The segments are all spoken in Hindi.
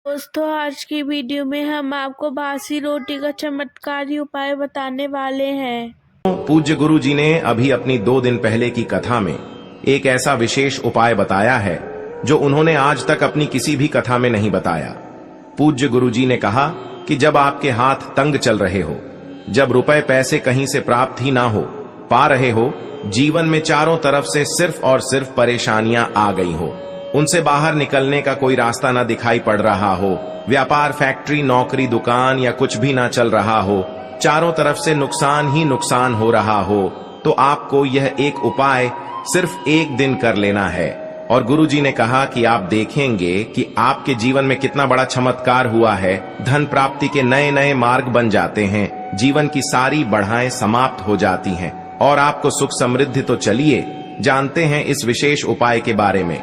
दोस्तों, आज की वीडियो में हम आपको बासी रोटी का चमत्कारी उपाय बताने वाले हैं। पूज्य गुरु जी ने अभी अपनी 2 दिन पहले की कथा में एक ऐसा विशेष उपाय बताया है जो उन्होंने आज तक अपनी किसी भी कथा में नहीं बताया। पूज्य गुरु जी ने कहा कि जब आपके हाथ तंग चल रहे हो, जब रुपए पैसे कहीं से प्राप्त ही ना हो पा रहे हो, जीवन में चारों तरफ से सिर्फ और सिर्फ परेशानियां आ गई हो, उनसे बाहर निकलने का कोई रास्ता ना दिखाई पड़ रहा हो, व्यापार, फैक्ट्री, नौकरी, दुकान या कुछ भी ना चल रहा हो, चारों तरफ से नुकसान ही नुकसान हो रहा हो, तो आपको यह एक उपाय सिर्फ 1 दिन कर लेना है। और गुरुजी ने कहा कि आप देखेंगे कि आपके जीवन में कितना बड़ा चमत्कार हुआ है। धन प्राप्ति के नए नए मार्ग बन जाते हैं, जीवन की सारी बढ़ाएं समाप्त हो जाती हैं और आपको सुख समृद्धि। तो चलिए जानते हैं इस विशेष उपाय के बारे में,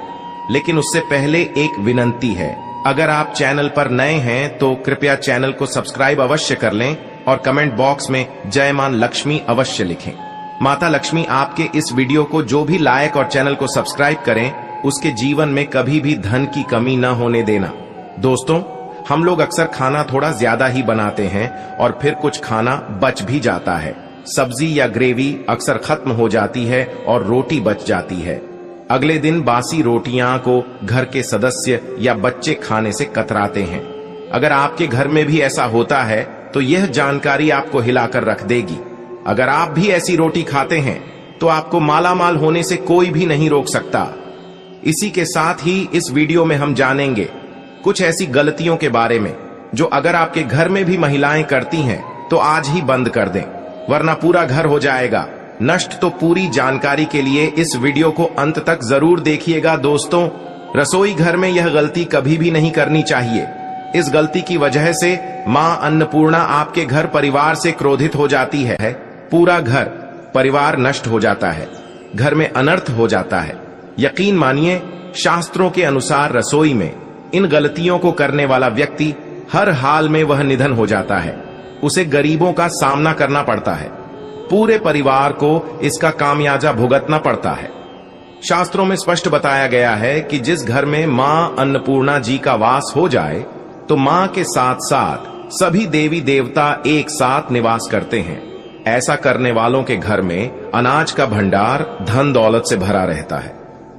लेकिन उससे पहले एक विनंती है। अगर आप चैनल पर नए हैं तो कृपया चैनल को सब्सक्राइब अवश्य कर लें और कमेंट बॉक्स में जय मां लक्ष्मी अवश्य लिखें। माता लक्ष्मी आपके इस वीडियो को जो भी लाइक और चैनल को सब्सक्राइब करें, उसके जीवन में कभी भी धन की कमी न होने देना। दोस्तों, हम लोग अक्सर खाना थोड़ा ज्यादा ही बनाते हैं और फिर कुछ खाना बच भी जाता है। सब्जी या ग्रेवी अक्सर खत्म हो जाती है और रोटी बच जाती है। अगले दिन बासी रोटियां को घर के सदस्य या बच्चे खाने से कतराते हैं। अगर आपके घर में भी ऐसा होता है तो यह जानकारी आपको हिलाकर रख देगी। अगर आप भी ऐसी रोटी खाते हैं तो आपको मालामाल होने से कोई भी नहीं रोक सकता। इसी के साथ ही इस वीडियो में हम जानेंगे कुछ ऐसी गलतियों के बारे में जो अगर आपके घर में भी महिलाएं करती हैं तो आज ही बंद कर दें, वरना पूरा घर हो जाएगा नष्ट। तो पूरी जानकारी के लिए इस वीडियो को अंत तक जरूर देखिएगा। दोस्तों, रसोई घर में यह गलती कभी भी नहीं करनी चाहिए। इस गलती की वजह से मां अन्नपूर्णा आपके घर परिवार से क्रोधित हो जाती है। पूरा घर परिवार नष्ट हो जाता है, घर में अनर्थ हो जाता है। यकीन मानिए, शास्त्रों के अनुसार रसोई में इन गलतियों को करने वाला व्यक्ति हर हाल में वह निधन हो जाता है। उसे गरीबों का सामना करना पड़ता है, पूरे परिवार को इसका खामियाजा भुगतना पड़ता है। शास्त्रों में स्पष्ट बताया गया है कि जिस घर में मां अन्नपूर्णा जी का वास हो जाए तो मां के साथ साथ सभी देवी देवता एक साथ निवास करते हैं। ऐसा करने वालों के घर में अनाज का भंडार धन दौलत से भरा रहता है।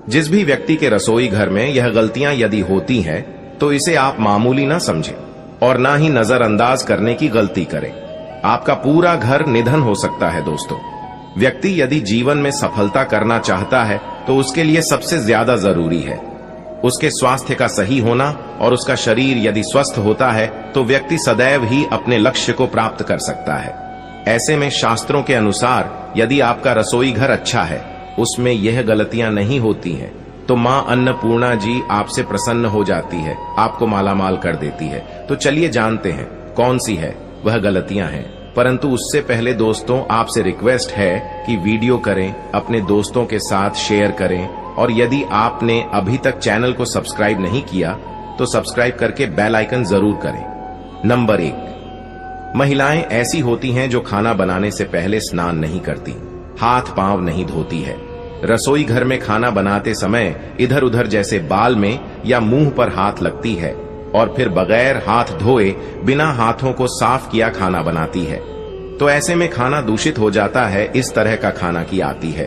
जिस भी व्यक्ति के रसोई घर में यह गलतियां यदि होती हैं तो इसे आप मामूली ना समझें और ना ही नजरअंदाज करने की गलती करें। आपका पूरा घर निधन हो सकता है। दोस्तों, व्यक्ति यदि जीवन में सफलता करना चाहता है तो उसके लिए सबसे ज्यादा जरूरी है उसके स्वास्थ्य का सही होना, और उसका शरीर यदि स्वस्थ होता है तो व्यक्ति सदैव ही अपने लक्ष्य को प्राप्त कर सकता है। ऐसे में शास्त्रों के अनुसार यदि आपका रसोई घर अच्छा है, उसमें यह गलतियां नहीं होती हैं, तो मां अन्नपूर्णा जी आपसे प्रसन्न हो जाती है, आपको मालामाल कर देती है। तो चलिए जानते हैं कौन सी है वह गलतियां हैं। परंतु उससे पहले दोस्तों, आपसे रिक्वेस्ट है कि वीडियो करें, अपने दोस्तों के साथ शेयर करें, और यदि आपने अभी तक चैनल को सब्सक्राइब नहीं किया तो सब्सक्राइब करके बेल आइकन जरूर करें। नंबर 1, महिलाएं ऐसी होती हैं जो खाना बनाने से पहले स्नान नहीं करती, हाथ पांव नहीं धोती है। रसोई घर में खाना बनाते समय इधर उधर जैसे बाल में या मुंह पर हाथ लगती है और फिर बगैर हाथ धोए बिना हाथों को साफ किया खाना बनाती है। तो ऐसे में खाना दूषित हो जाता है। इस तरह का खाना की आती है।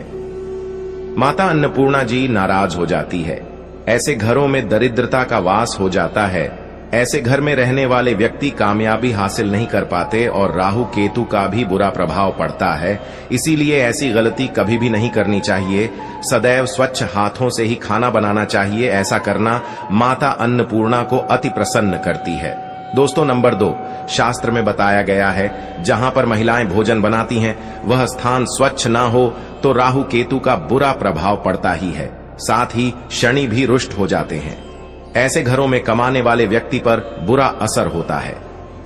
माता अन्नपूर्णा जी नाराज हो जाती है। ऐसे घरों में दरिद्रता का वास हो जाता है। ऐसे घर में रहने वाले व्यक्ति कामयाबी हासिल नहीं कर पाते और राहु केतु का भी बुरा प्रभाव पड़ता है। इसीलिए ऐसी गलती कभी भी नहीं करनी चाहिए। सदैव स्वच्छ हाथों से ही खाना बनाना चाहिए। ऐसा करना माता अन्नपूर्णा को अति प्रसन्न करती है। दोस्तों, नंबर 2, शास्त्र में बताया गया है जहां पर महिलाएं भोजन बनाती हैं वह स्थान स्वच्छ ना हो तो राहु केतु का बुरा प्रभाव पड़ता ही है, साथ ही शनि भी रुष्ट हो जाते हैं। ऐसे घरों में कमाने वाले व्यक्ति पर बुरा असर होता है।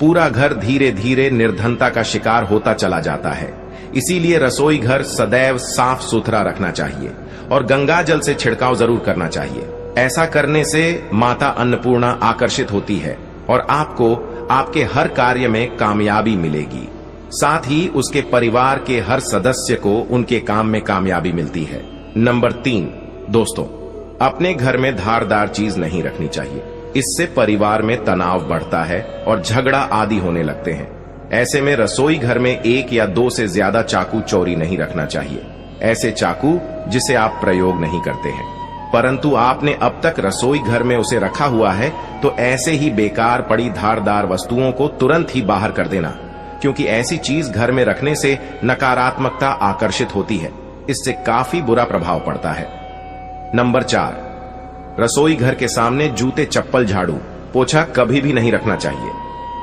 पूरा घर धीरे धीरे निर्धनता का शिकार होता चला जाता है। इसीलिए रसोई घर सदैव साफ सुथरा रखना चाहिए और गंगा जल से छिड़काव जरूर करना चाहिए। ऐसा करने से माता अन्नपूर्णा आकर्षित होती है और आपको आपके हर कार्य में कामयाबी मिलेगी। साथ ही उसके परिवार के हर सदस्य को उनके काम में कामयाबी मिलती है। नंबर 3, दोस्तों, अपने घर में धारदार चीज नहीं रखनी चाहिए। इससे परिवार में तनाव बढ़ता है और झगड़ा आदि होने लगते हैं। ऐसे में रसोई घर में 1 या 2 से ज्यादा चाकू चोरी नहीं रखना चाहिए। ऐसे चाकू जिसे आप प्रयोग नहीं करते हैं परंतु आपने अब तक रसोई घर में उसे रखा हुआ है, तो ऐसे ही बेकार पड़ी धारदार वस्तुओं को तुरंत ही बाहर कर देना, क्योंकि ऐसी चीज घर में रखने से नकारात्मकता आकर्षित होती है। इससे काफी बुरा प्रभाव पड़ता है। नंबर 4, रसोई घर के सामने जूते, चप्पल, झाड़ू, पोछा कभी भी नहीं रखना चाहिए।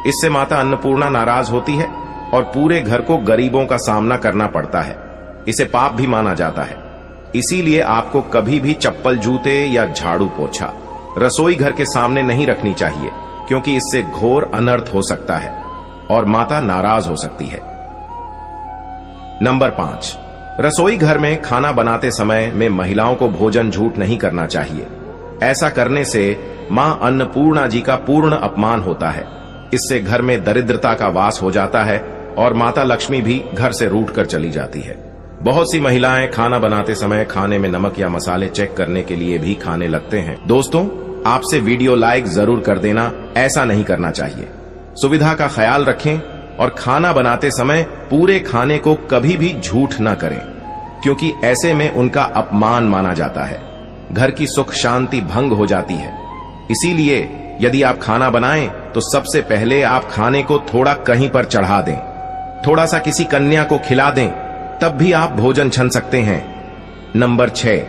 इससे माता अन्नपूर्णा नाराज होती है और पूरे घर को गरीबों का सामना करना पड़ता है। इसे पाप भी माना जाता है। इसीलिए आपको कभी भी चप्पल, जूते या झाड़ू, पोछा रसोई घर के सामने नहीं रखनी चाहिए, क्योंकि इससे घोर अनर्थ हो सकता है और माता नाराज हो सकती है। नंबर 5, रसोई घर में खाना बनाते समय में महिलाओं को भोजन झूठ नहीं करना चाहिए। ऐसा करने से मां अन्नपूर्णा जी का पूर्ण अपमान होता है। इससे घर में दरिद्रता का वास हो जाता है और माता लक्ष्मी भी घर से रूठ कर चली जाती है। बहुत सी महिलाएं खाना बनाते समय खाने में नमक या मसाले चेक करने के लिए भी खाने लगते हैं। दोस्तों, आपसे वीडियो लाइक जरूर कर देना। ऐसा नहीं करना चाहिए। सुविधा का ख्याल रखें और खाना बनाते समय पूरे खाने को कभी भी झूठ न करें, क्योंकि ऐसे में उनका अपमान माना जाता है। घर की सुख शांति भंग हो जाती है। इसीलिए यदि आप खाना बनाएं तो सबसे पहले आप खाने को थोड़ा कहीं पर चढ़ा दें, थोड़ा सा किसी कन्या को खिला दें, तब भी आप भोजन छन सकते हैं। नंबर 6,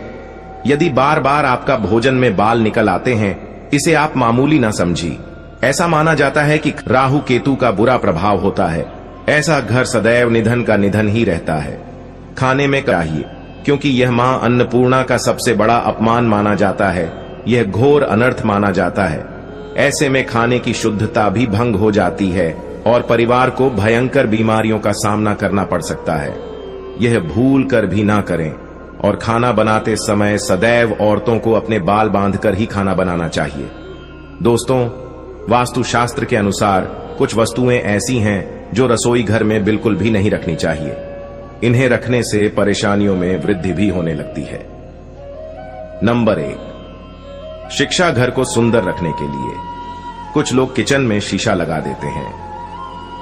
यदि बार बार आपका भोजन में बाल निकल आते हैं, इसे आप मामूली ना समझिए। ऐसा माना जाता है कि राहु केतु का बुरा प्रभाव होता है। ऐसा घर सदैव निधन का निधन ही रहता है। खाने में चाहिए, क्योंकि यह मां अन्नपूर्णा का सबसे बड़ा अपमान माना जाता है। यह घोर अनर्थ माना जाता है। ऐसे में खाने की शुद्धता भी भंग हो जाती है और परिवार को भयंकर बीमारियों का सामना करना पड़ सकता है। यह भूल कर भी ना करें और खाना बनाते समय सदैव औरतों को अपने बाल बांधकर ही खाना बनाना चाहिए। दोस्तों, वास्तुशास्त्र के अनुसार कुछ वस्तुएं ऐसी हैं जो रसोई घर में बिल्कुल भी नहीं रखनी चाहिए। इन्हें रखने से परेशानियों में वृद्धि भी होने लगती है। नंबर 1, शिक्षा घर को सुंदर रखने के लिए कुछ लोग किचन में शीशा लगा देते हैं,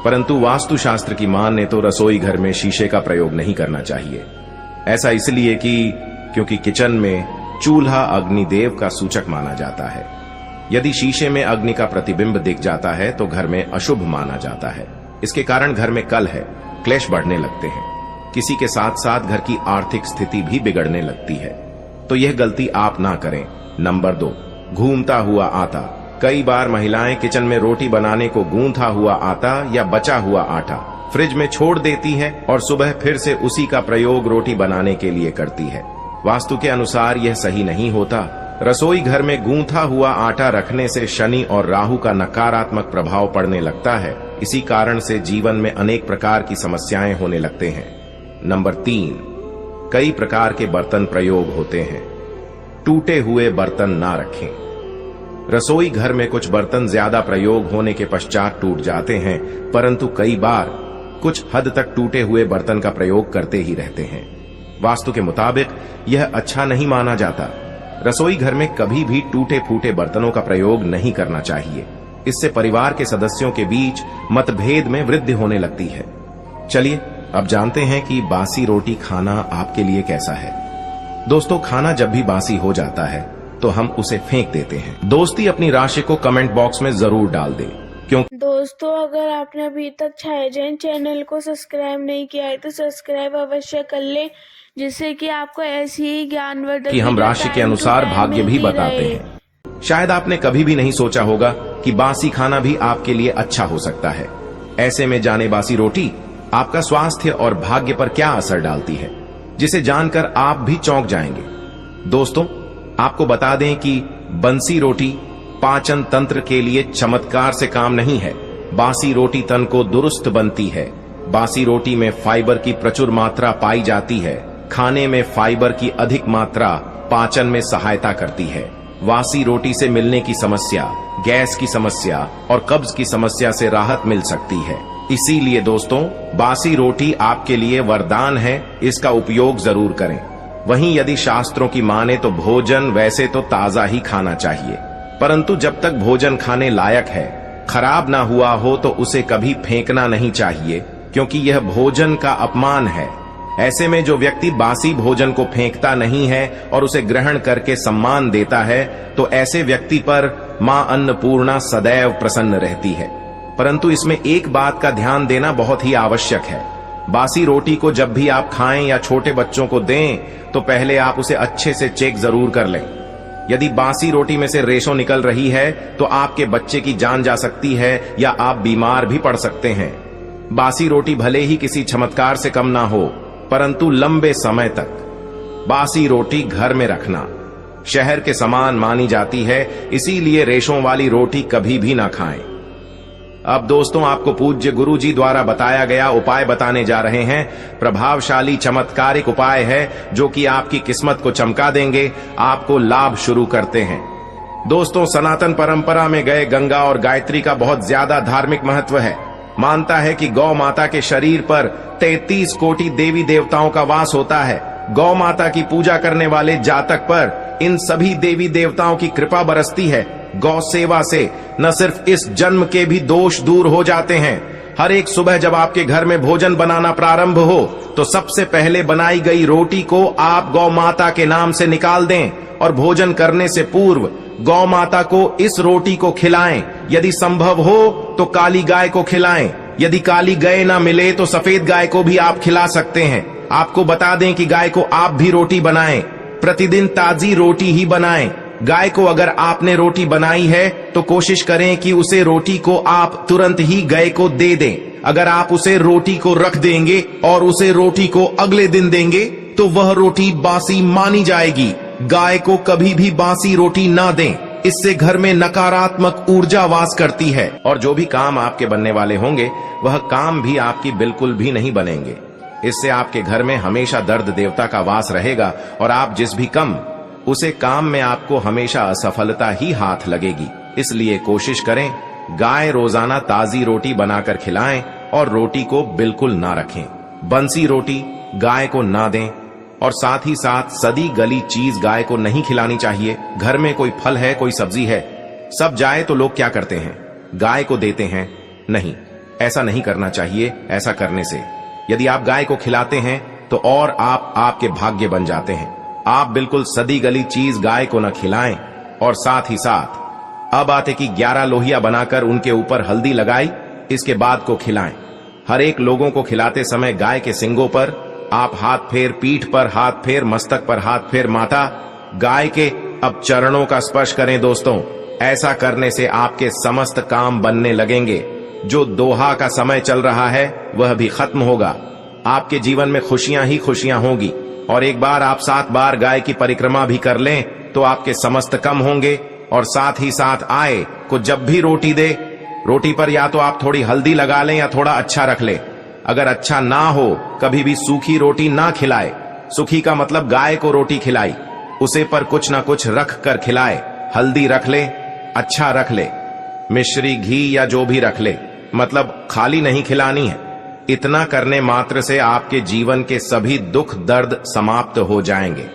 परंतु वास्तुशास्त्र की माने तो रसोई घर में शीशे का प्रयोग नहीं करना चाहिए। ऐसा इसलिए क्योंकि किचन में चूल्हा अग्निदेव का सूचक माना जाता है। यदि शीशे में अग्नि का प्रतिबिंब दिख जाता है तो घर में अशुभ माना जाता है। इसके कारण घर में कलह, क्लेश बढ़ने लगते हैं। किसी के साथ साथ घर की आर्थिक स्थिति भी बिगड़ने लगती है, तो यह गलती आप ना करें। नंबर 2, घूमता हुआ आटा। कई बार महिलाएं किचन में रोटी बनाने को गूंथा हुआ आटा या बचा हुआ आटा फ्रिज में छोड़ देती है और सुबह फिर से उसी का प्रयोग रोटी बनाने के लिए करती है। वास्तु के अनुसार यह सही नहीं होता। रसोई घर में गूंथा हुआ आटा रखने से शनि और राहु का नकारात्मक प्रभाव पड़ने लगता है। इसी कारण से जीवन में अनेक प्रकार की समस्याएं होने लगते हैं। नंबर 3, कई प्रकार के बर्तन प्रयोग होते हैं। टूटे हुए बर्तन ना रखें। रसोई घर में कुछ बर्तन ज्यादा प्रयोग होने के पश्चात टूट जाते हैं, परंतु कई बार कुछ हद तक टूटे हुए बर्तन का प्रयोग करते ही रहते हैं। वास्तु के मुताबिक यह अच्छा नहीं माना जाता। रसोई घर में कभी भी टूटे फूटे बर्तनों का प्रयोग नहीं करना चाहिए। इससे परिवार के सदस्यों के बीच मतभेद में वृद्धि होने लगती है। चलिए अब जानते हैं कि बासी रोटी खाना आपके लिए कैसा है। दोस्तों, खाना जब भी बासी हो जाता है तो हम उसे फेंक देते हैं। दोस्ती अपनी राशि को कमेंट बॉक्स में जरूर डाल दे, क्योंकि दोस्तों, अगर आपने अभी तक छायाजैन चैनल को सब्सक्राइब नहीं किया है तो सब्सक्राइब अवश्य कर ले, जिससे कि आपको ऐसी ही ज्ञानवर्धक कि हम राशि के अनुसार भाग्य भी बताते हैं। शायद आपने कभी भी नहीं सोचा होगा कि बासी खाना भी आपके लिए अच्छा हो सकता है। ऐसे में जाने बासी रोटी आपका स्वास्थ्य और भाग्य पर क्या असर डालती है, जिसे जानकर आप भी चौंक जाएंगे। दोस्तों, आपको बता दें कि बंसी रोटी पाचन तंत्र के लिए चमत्कार से काम नहीं है। बासी रोटी तन को दुरुस्त बनती है। बासी रोटी में फाइबर की प्रचुर मात्रा पाई जाती है। खाने में फाइबर की अधिक मात्रा पाचन में सहायता करती है। बासी रोटी से मिलने की समस्या, गैस की समस्या और कब्ज की समस्या से राहत मिल सकती है। इसीलिए दोस्तों, बासी रोटी आपके लिए वरदान है। इसका उपयोग जरूर करें। वहीं यदि शास्त्रों की माने तो भोजन वैसे तो ताजा ही खाना चाहिए, परंतु जब तक भोजन खाने लायक है, खराब ना हुआ हो तो उसे कभी फेंकना नहीं चाहिए, क्योंकि यह भोजन का अपमान है। ऐसे में जो व्यक्ति बासी भोजन को फेंकता नहीं है और उसे ग्रहण करके सम्मान देता है, तो ऐसे व्यक्ति पर मां अन्नपूर्णा सदैव प्रसन्न रहती है। परंतु इसमें एक बात का ध्यान देना बहुत ही आवश्यक है। बासी रोटी को जब भी आप खाएं या छोटे बच्चों को दें, तो पहले आप उसे अच्छे से चेक जरूर कर लें। यदि बासी रोटी में से रेशों निकल रही है तो आपके बच्चे की जान जा सकती है या आप बीमार भी पड़ सकते हैं। बासी रोटी भले ही किसी चमत्कार से कम ना हो, परंतु लंबे समय तक बासी रोटी घर में रखना शहर के समान मानी जाती है, इसीलिए रेशों वाली रोटी कभी भी ना खाएं। अब दोस्तों, आपको पूज्य गुरु जी द्वारा बताया गया उपाय बताने जा रहे हैं। प्रभावशाली चमत्कारिक उपाय है जो कि आपकी किस्मत को चमका देंगे। आपको लाभ शुरू करते हैं। दोस्तों, सनातन परंपरा में गए गंगा और गायत्री का बहुत ज्यादा धार्मिक महत्व है। मानता है कि गौ माता के शरीर पर 33 कोटि देवी देवताओं का वास होता है। गौ माता की पूजा करने वाले जातक पर इन सभी देवी देवताओं की कृपा बरसती है। गौ सेवा से न सिर्फ इस जन्म के भी दोष दूर हो जाते हैं। हर एक सुबह जब आपके घर में भोजन बनाना प्रारंभ हो, तो सबसे पहले बनाई गई रोटी को आप गौ माता के नाम से निकाल दें और भोजन करने से पूर्व गौ माता को इस रोटी को खिलाएं। यदि संभव हो तो काली गाय को खिलाएं। यदि काली गाय ना मिले तो सफेद गाय को भी आप खिला सकते हैं। आपको बता दें कि गाय को आप भी रोटी बनाएं। प्रतिदिन ताजी रोटी ही बनाएं। गाय को अगर आपने रोटी बनाई है तो कोशिश करें कि उसे रोटी को आप तुरंत ही गाय को दे दें। अगर आप उसे रोटी को रख देंगे और उसे रोटी को अगले दिन देंगे तो वह रोटी बासी मानी जाएगी। गाय को कभी भी बासी रोटी ना दें, इससे घर में नकारात्मक ऊर्जा वास करती है और जो भी काम आपके बनने वाले होंगे वह काम भी आपकी बिल्कुल भी नहीं बनेंगे। इससे आपके घर में हमेशा दर्द देवता का वास रहेगा और आप जिस भी कम उसे काम में आपको हमेशा असफलता ही हाथ लगेगी। इसलिए कोशिश करें गाय रोजाना ताजी रोटी बनाकर खिलाएं और रोटी को बिल्कुल ना रखें। बंसी रोटी गाय को ना दें और साथ ही साथ सदी गली चीज गाय को नहीं खिलानी चाहिए। घर में कोई फल है, कोई सब्जी है, सब जाए तो लोग क्या करते हैं, गाय को देते हैं। नहीं, ऐसा नहीं करना चाहिए। ऐसा करने से यदि आप गाय को खिलाते हैं तो और आप आपके भाग्य बन जाते हैं। आप बिल्कुल सदी गली चीज गाय को न खिलाएं। और साथ ही साथ अब आते कि 11 लोहिया बनाकर उनके ऊपर हल्दी लगाई, इसके बाद को खिलाएं। हर एक लोगों को खिलाते समय गाय के सिंगों पर आप हाथ फेर, पीठ पर हाथ फेर, मस्तक पर हाथ फेर, माता गाय के अब चरणों का स्पर्श करें। दोस्तों, ऐसा करने से आपके समस्त काम बनने लगेंगे। जो दोहा का समय चल रहा है वह भी खत्म होगा। आपके जीवन में खुशियां ही खुशियां होंगी। और एक बार आप 7 बार गाय की परिक्रमा भी कर लें तो आपके समस्त कम होंगे। और साथ ही साथ आए को जब भी रोटी दे, रोटी पर या तो आप थोड़ी हल्दी लगा लें या थोड़ा अच्छा रख लें। अगर अच्छा ना हो, कभी भी सूखी रोटी ना खिलाए। सूखी का मतलब गाय को रोटी खिलाई, उसे पर कुछ ना कुछ रख कर खिलाए। हल्दी रख ले, अच्छा रख ले, मिश्री, घी या जो भी रख ले, मतलब खाली नहीं खिलानी है। इतना करने मात्र से आपके जीवन के सभी दुख दर्द समाप्त हो जाएंगे।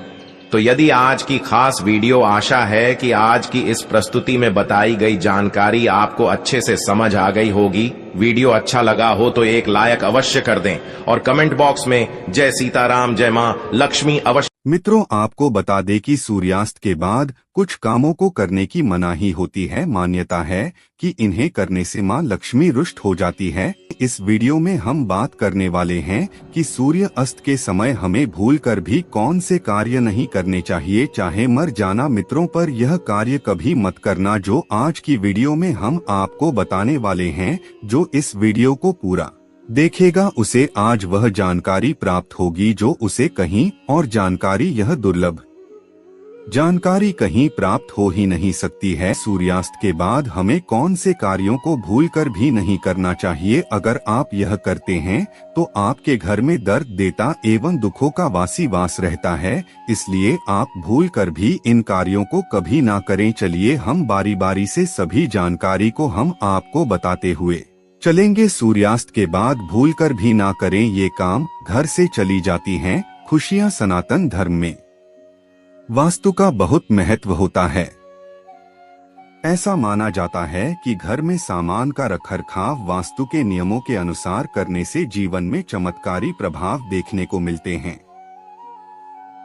तो यदि आज की खास वीडियो, आशा है कि आज की इस प्रस्तुति में बताई गई जानकारी आपको अच्छे से समझ आ गई होगी। वीडियो अच्छा लगा हो तो एक लाइक अवश्य कर दें और कमेंट बॉक्स में जय सीताराम, जय मां लक्ष्मी अवश्य। मित्रों, आपको बता दें कि सूर्यास्त के बाद कुछ कामों को करने की मनाही होती है। मान्यता है कि इन्हें करने से मां लक्ष्मी रुष्ट हो जाती है। इस वीडियो में हम बात करने वाले हैं कि सूर्य अस्त के समय हमें भूलकर भी कौन से कार्य नहीं करने चाहिए, चाहे मर जाना। मित्रों, पर यह कार्य कभी मत करना जो आज की वीडियो में हम आपको बताने वाले हैं। जो इस वीडियो को पूरा देखेगा उसे आज वह जानकारी प्राप्त होगी जो उसे कहीं और जानकारी यह दुर्लभ जानकारी कहीं प्राप्त हो ही नहीं सकती है। सूर्यास्त के बाद हमें कौन से कार्यों को भूलकर भी नहीं करना चाहिए। अगर आप यह करते हैं तो आपके घर में दर्द देता एवं दुखों का वासी वास रहता है, इसलिए आप भूलकर भी इन कार्यों को कभी ना करें। चलिए हम बारी बारी से सभी जानकारी को हम आपको बताते हुए चलेंगे। सूर्यास्त के बाद भूलकर भी ना करें ये काम, घर से चली जाती हैं खुशियां। सनातन धर्म में वास्तु का बहुत महत्व होता है। ऐसा माना जाता है कि घर में सामान का रखरखाव वास्तु के नियमों के अनुसार करने से जीवन में चमत्कारी प्रभाव देखने को मिलते हैं।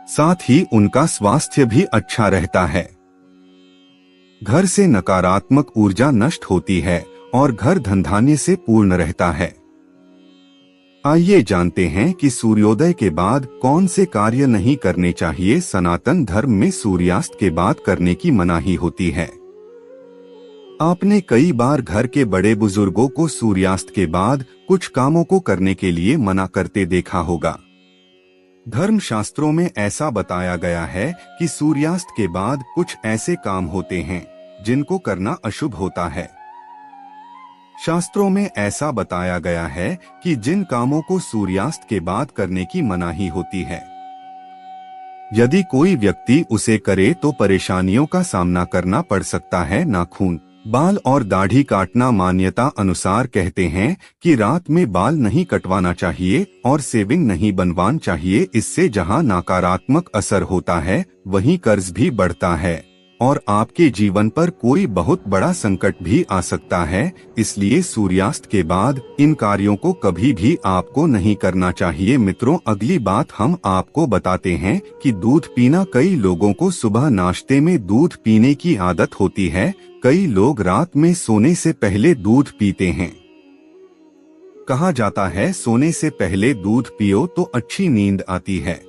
साथ ही उनका स्वास्थ्य भी अच्छा रहता है। घर से नकारात्मक ऊर्जा नष्ट होती है और घर धनधान्य से पूर्ण रहता है। आइए जानते हैं कि सूर्योदय के बाद कौन से कार्य नहीं करने चाहिए। सनातन धर्म में सूर्यास्त के बाद करने की मनाही होती है। आपने कई बार घर के बड़े बुजुर्गों को सूर्यास्त के बाद कुछ कामों को करने के लिए मना करते देखा होगा। धर्म शास्त्रों में ऐसा बताया गया है कि सूर्यास्त के बाद कुछ ऐसे काम होते हैं जिनको करना अशुभ होता है। शास्त्रों में ऐसा बताया गया है कि जिन कामों को सूर्यास्त के बाद करने की मनाही होती है, यदि कोई व्यक्ति उसे करे तो परेशानियों का सामना करना पड़ सकता है। नाखून, बाल और दाढ़ी काटना मान्यता अनुसार कहते हैं कि रात में बाल नहीं कटवाना चाहिए और सेविंग नहीं बनवाना चाहिए। इससे जहां नकारात्मक असर होता है वहीं कर्ज भी बढ़ता है और आपके जीवन पर कोई बहुत बड़ा संकट भी आ सकता है। इसलिए सूर्यास्त के बाद इन कार्यों को कभी भी आपको नहीं करना चाहिए। मित्रों, अगली बात हम आपको बताते हैं कि दूध पीना। कई लोगों को सुबह नाश्ते में दूध पीने की आदत होती है। कई लोग रात में सोने से पहले दूध पीते हैं। कहा जाता है सोने से पहले दूध पियो तो अच्छी नींद आती है।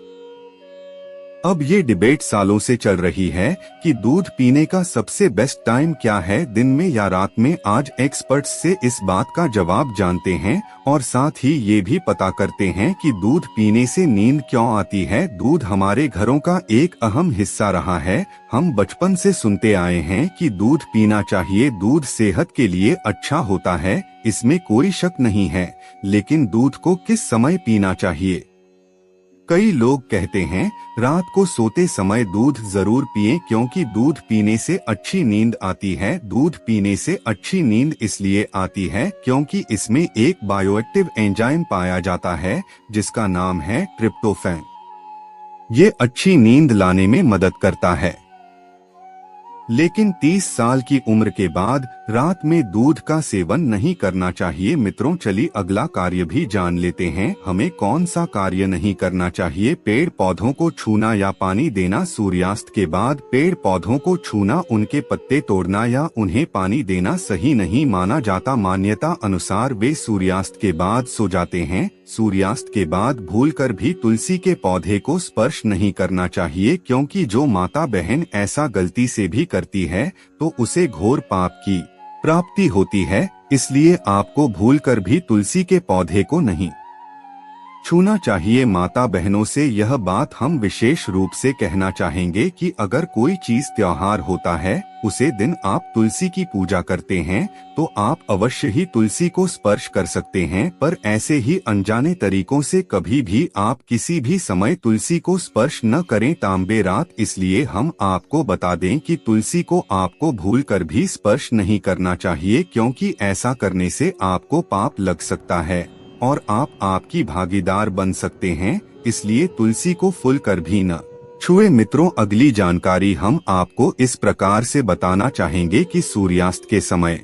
अब ये डिबेट सालों से चल रही है कि दूध पीने का सबसे बेस्ट टाइम क्या है, दिन में या रात में। आज एक्सपर्ट्स से इस बात का जवाब जानते हैं और साथ ही ये भी पता करते हैं कि दूध पीने से नींद क्यों आती है। दूध हमारे घरों का एक अहम हिस्सा रहा है। हम बचपन से सुनते आए हैं कि दूध पीना चाहिए, दूध सेहत के लिए अच्छा होता है, इसमें कोई शक नहीं है। लेकिन दूध को किस समय पीना चाहिए? कई लोग कहते हैं रात को सोते समय दूध जरूर पिएं क्योंकि दूध पीने से अच्छी नींद आती है। दूध पीने से अच्छी नींद इसलिए आती है क्योंकि इसमें एक बायोएक्टिव एंजाइम पाया जाता है जिसका नाम है ट्रिप्टोफैन। ये अच्छी नींद लाने में मदद करता है। लेकिन 30 साल की उम्र के बाद रात में दूध का सेवन नहीं करना चाहिए। मित्रों, चलिए अगला कार्य भी जान लेते हैं। हमें कौन सा कार्य नहीं करना चाहिए? पेड़ पौधों को छूना या पानी देना। सूर्यास्त के बाद पेड़ पौधों को छूना, उनके पत्ते तोड़ना या उन्हें पानी देना सही नहीं माना जाता। मान्यता अनुसार वे सूर्यास्त के बाद सो जाते हैं। सूर्यास्त के बाद भूलकर भी तुलसी के पौधे को स्पर्श नहीं करना चाहिए क्योंकि जो माता बहन ऐसा गलती से भी करती है तो उसे घोर पाप की प्राप्ति होती है। इसलिए आपको भूलकर भी तुलसी के पौधे को नहीं छूना चाहिए। माता बहनों से यह बात हम विशेष रूप से कहना चाहेंगे कि अगर कोई चीज त्योहार होता है, उसे दिन आप तुलसी की पूजा करते हैं तो आप अवश्य ही तुलसी को स्पर्श कर सकते हैं, पर ऐसे ही अनजाने तरीकों से कभी भी आप किसी भी समय तुलसी को स्पर्श न करें। तांबे रात, इसलिए हम आपको बता दें कि तुलसी को आपको भूलकर भी स्पर्श नहीं करना चाहिए क्योंकि ऐसा करने से आपको पाप लग सकता है और आप आपकी भागीदार बन सकते हैं। इसलिए तुलसी को फूल कर भी न छुए। मित्रों, अगली जानकारी हम आपको इस प्रकार से बताना चाहेंगे कि सूर्यास्त के समय,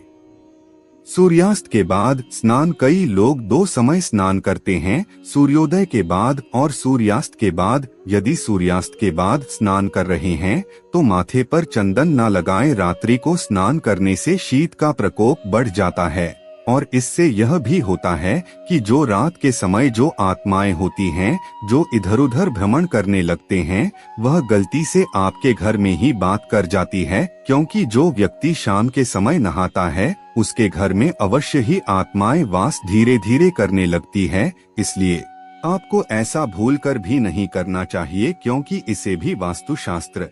सूर्यास्त के बाद स्नान। कई लोग 2 समय स्नान करते हैं, सूर्योदय के बाद और सूर्यास्त के बाद। यदि सूर्यास्त के बाद स्नान कर रहे हैं तो माथे पर चंदन न लगाएं। रात्रि को स्नान करने से शीत का प्रकोप बढ़ जाता है और इससे यह भी होता है कि जो रात के समय जो आत्माएं होती हैं, जो इधर उधर भ्रमण करने लगते हैं, वह गलती से आपके घर में ही बात कर जाती है क्योंकि जो व्यक्ति शाम के समय नहाता है उसके घर में अवश्य ही आत्माएं वास धीरे धीरे करने लगती है। इसलिए आपको ऐसा भूलकर भी नहीं करना चाहिए क्योंकि इसे भी वास्तुशास्त्र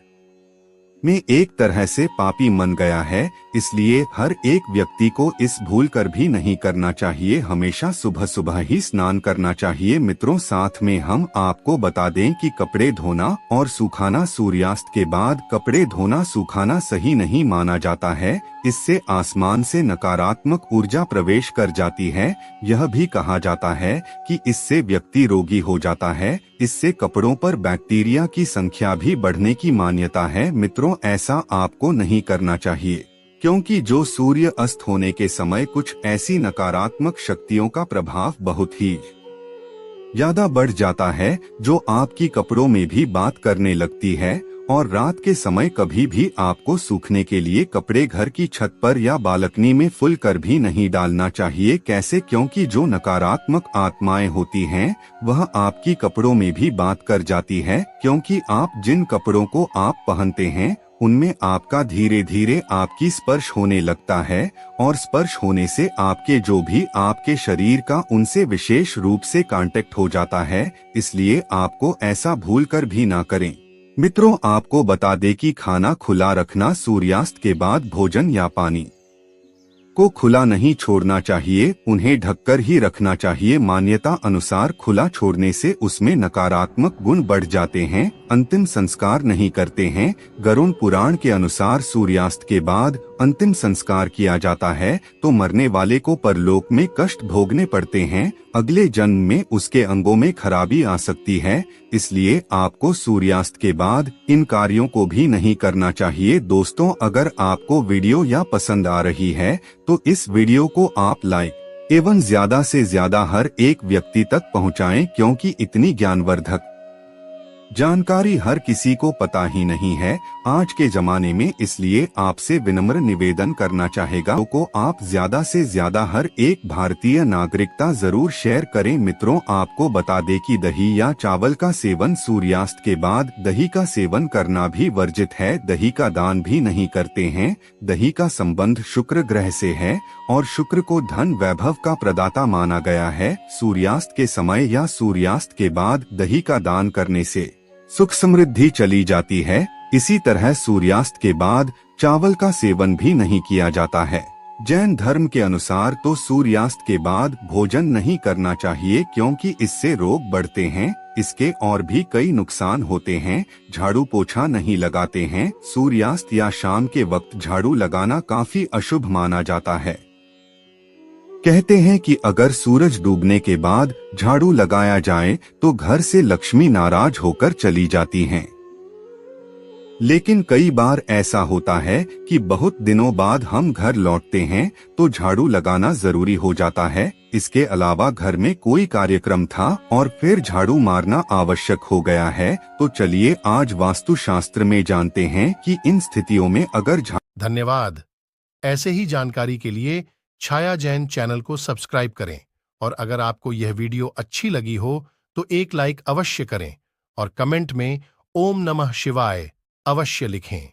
में एक तरह से पापी मन गया है। इसलिए हर एक व्यक्ति को इस भूल कर भी नहीं करना चाहिए। हमेशा सुबह सुबह ही स्नान करना चाहिए। मित्रों, साथ में हम आपको बता दें कि कपड़े धोना और सुखाना, सूर्यास्त के बाद कपड़े धोना सुखाना सही नहीं माना जाता है। इससे आसमान से नकारात्मक ऊर्जा प्रवेश कर जाती है। यह भी कहा जाता है कि इससे व्यक्ति रोगी हो जाता है। इससे कपड़ों पर बैक्टीरिया की संख्या भी बढ़ने की मान्यता है। मित्रों, ऐसा आपको नहीं करना चाहिए। क्योंकि जो सूर्य अस्त होने के समय कुछ ऐसी नकारात्मक शक्तियों का प्रभाव बहुत ही ज्यादा बढ़ जाता है जो आपकी कपड़ों में भी बात करने लगती है, और रात के समय कभी भी आपको सूखने के लिए कपड़े घर की छत पर या बालकनी में फुल कर भी नहीं डालना चाहिए। कैसे? क्योंकि जो नकारात्मक आत्माएं होती हैं वह आपकी कपड़ों में भी बात कर जाती है, क्योंकि आप जिन कपड़ों को आप पहनते हैं उनमें आपका धीरे धीरे आपकी स्पर्श होने लगता है, और स्पर्श होने से आपके जो भी आपके शरीर का उनसे विशेष रूप से कांटेक्ट हो जाता है। इसलिए आपको ऐसा भूल कर भी ना करें। मित्रों, आपको बता दें कि खाना खुला रखना, सूर्यास्त के बाद भोजन या पानी को खुला नहीं छोड़ना चाहिए, उन्हें ढककर ही रखना चाहिए। मान्यता अनुसार खुला छोड़ने से उसमें नकारात्मक गुण बढ़ जाते हैं। अंतिम संस्कार नहीं करते हैं। गरुड़ पुराण के अनुसार सूर्यास्त के बाद अंतिम संस्कार किया जाता है तो मरने वाले को परलोक में कष्ट भोगने पड़ते हैं। अगले जन्म में उसके अंगों में खराबी आ सकती है, इसलिए आपको सूर्यास्त के बाद इन कार्यों को भी नहीं करना चाहिए। दोस्तों, अगर आपको वीडियो या पसंद आ रही है तो इस वीडियो को आप लाइक एवं ज्यादा से ज्यादा हर एक व्यक्ति तक पहुंचाएं, क्योंकि इतनी ज्ञानवर्धक जानकारी हर किसी को पता ही नहीं है आज के जमाने में। इसलिए आपसे विनम्र निवेदन करना चाहेगा को आप ज्यादा से ज्यादा हर एक भारतीय नागरिकता जरूर शेयर करें। मित्रों, आपको बता दें कि दही या चावल का सेवन सूर्यास्त के बाद दही का सेवन करना भी वर्जित है। दही का दान भी नहीं करते हैं। दही का संबंध शुक्र ग्रह से है और शुक्र को धन वैभव का प्रदाता माना गया है। सूर्यास्त के समय या सूर्यास्त के बाद दही का दान करने से सुख समृद्धि चली जाती है। इसी तरह सूर्यास्त के बाद चावल का सेवन भी नहीं किया जाता है। जैन धर्म के अनुसार तो सूर्यास्त के बाद भोजन नहीं करना चाहिए, क्योंकि इससे रोग बढ़ते हैं। इसके और भी कई नुकसान होते हैं। झाड़ू पोछा नहीं लगाते हैं। सूर्यास्त या शाम के वक्त झाड़ू लगाना काफी अशुभ माना जाता है। कहते हैं कि अगर सूरज डूबने के बाद झाड़ू लगाया जाए तो घर से लक्ष्मी नाराज होकर चली जाती हैं। लेकिन कई बार ऐसा होता है कि बहुत दिनों बाद हम घर लौटते हैं तो झाड़ू लगाना जरूरी हो जाता है। इसके अलावा घर में कोई कार्यक्रम था और फिर झाड़ू मारना आवश्यक हो गया है। तो चलिए आज वास्तुशास्त्र में जानते हैं कि इन स्थितियों में अगर धन्यवाद। ऐसे ही जानकारी के लिए छाया जैन चैनल को सब्सक्राइब करें, और अगर आपको यह वीडियो अच्छी लगी हो तो एक लाइक अवश्य करें और कमेंट में ओम नमः शिवाय अवश्य लिखें।